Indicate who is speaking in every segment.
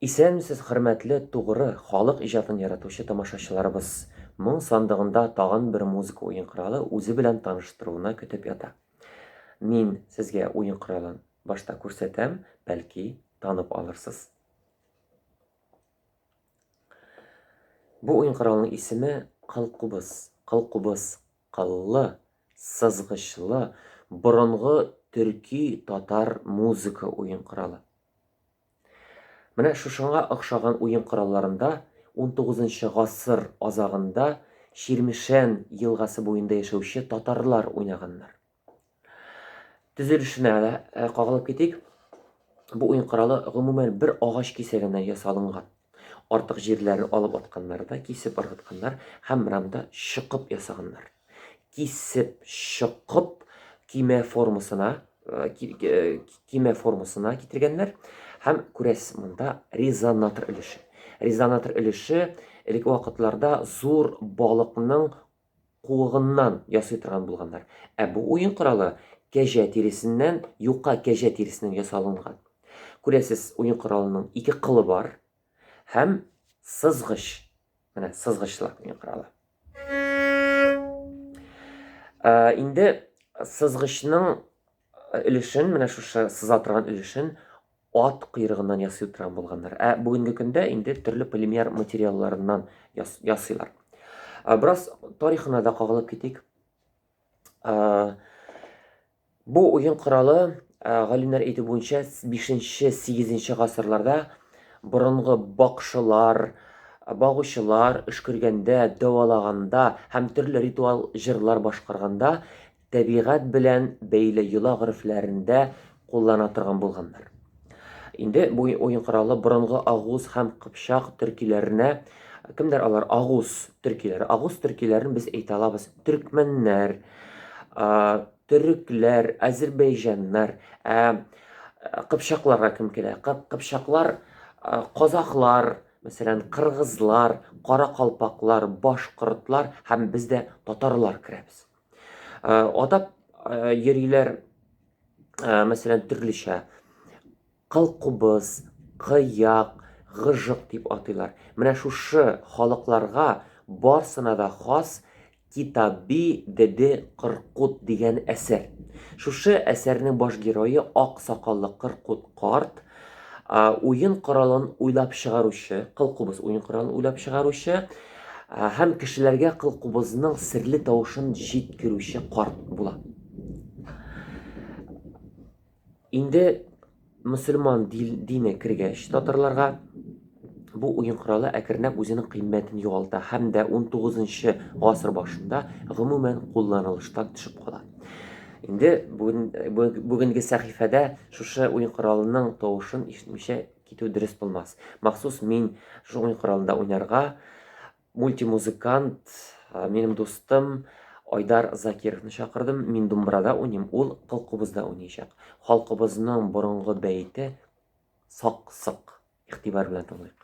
Speaker 1: Исәнмесез, хөрмәтле тугры халык иҗатын яратучы тамашачыларыбыз. Моң сандыгында тагын бер музыка уен коралы үзе белән таныштыруны көтеп ята. Мин сезгә уен коралын башта күрсәтәм, бәлки танып алырсыз. Бу уен коралының исеме кылкубыз. Кылкубыз кыллы, сызгычлы, борынгы төрки татар музыка уен коралы. Менә шушыңа охшаган уен коралларында 19 гасыр азагында Ширмешән елгасы буенда яшәүче татарлар уйнаганнар. Төзелешенә дә кагылып китик. Бу уен коралы гомумән бер агач кисәгеннән ясалынган. Артык җирләрен алып атканнар да, кисеп арытканнар һәм рамда шыкып ясаганнар. Кисеп, шыкып кимә формасына китергәннәр. Һәм күрәсез монда резонатор өлеше. Резонатор өлеше элек вакытларда зур балыкның куыгыннан ясый торган булганнар. Бу уен коралы кәҗә терисеннән, юка кәҗә терисеннән ясалынган. Күрәсез, уен коралының ике кылы бар һәм сызгыч. Менә сызгычлы уен коралы. Инде сызгычның өлешен, менә шушы сыза торган өлешен ат кыйрыгыннан ясый торган булганнар. Бүгенге көндә инде төрле полимер материалларыннан ясыйлар. Бераз тарихына да кагылып китик. Бу уен коралы галимнәр әйтү буенча 5-8 гасырларда борынгы бакшылар, багучылар эш күргәндә, дәвалаганда һәм төрле ритуал җырлар башкарганда табигать белән бәйле йола гырыфләрендә куллана торган булганнар. Инде бу уен коралы борынгы агуз һәм кыпчак төркиләренә, кемдер алар агуз төркиләре? Агуз төркиләрен без әйтә алабыз төркмәннәр, төрекләр, азәрбайҗаннар, кыпчакларга кем килә? Кыпчаклар, казаклар, мәсәлән, кыргызлар, каракалпаклар, башкортлар һәм бездә татарлар керәбез. Атап йөриләр, мәсәлән, төрлечә кылкубыз, кыяк, гыжык дип атыйлар. Менә шушы халыкларга барсына да хас Китаби Деде Кыркут дигән әсәр. Шушы әсәрнең баш герое ак сакаллы Кыркут карт, уен коралын уйлап чыгаручы, кылкубыз уен коралын уйлап чыгаручы һәм кешеләргә кылкубызның серле тавышын җиткерүче карт була. Инде мөселман дине кергәч татарларга бу уен коралы әкренләп үзенең кыйммәтен югалта һәм дә 19 гасыр башында гомумән кулланылыштан төшеп кала. Инде бүгенге сәхифәдә шушы уен коралының тавышын ишетмичә китү дөрес булмас. Махсус мин шу уен коралында уйнарга мультимузыкант, минем дустым Айдар Закировны чакырдым. Мин думбрада уйныйм, ул кылкубызда уйнayacak. Халкыбызның борынгы бәйте сак-сык. Игътибар белән тыңлыйк.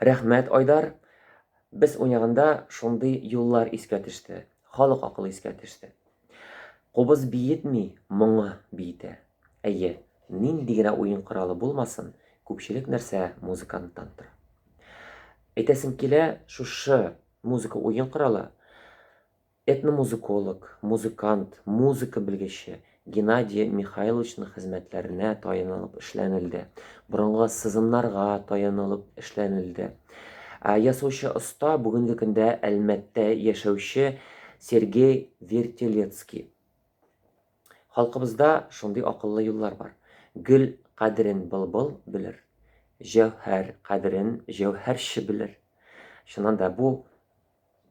Speaker 1: Рәхмәт, Айдар. Без уйнаганда шундый юллар искә төште. Халык акылы искә төште. Кубыз биетми, моңы биетә. Әйе, нинди генә уен коралы булмасын, күпчелек нәрсә музыканттан тора. Әйтәсем килә, шушы музыка уен коралы этномузыколог, музыкант, музыка белгече Геннадий Михайловичның хезмәтләренә таянылып эшләнелде. Борынгы сызымнарга таянылып эшләнелде. Ясаучы оста бүгенге көндә Әлмәттә яшәүче Сергей Вертилецкий. Халкыбызда шундый акыллы юллар бар. Гөл кадерен былбыл белер, җәүһәр кадерен җәүһәрче белер. Шуннан да бу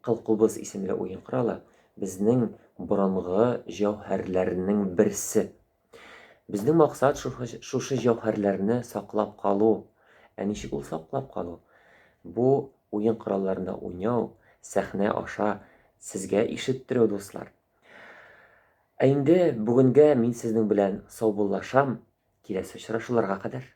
Speaker 1: Кылкубыз исемле уен коралы безнең борынгы җәүһәрләрнең берсе. Безнең максат шушы җәүһәрләрне саклап калу. Ничек ул саклап калу? Бу уен коралларында уйнау, сәхнә аша сезгә ишеттерү, дуслар. Инде бүгенгә мин сезнең белән саубуллашам. Киләсе очрашуларга кадәр.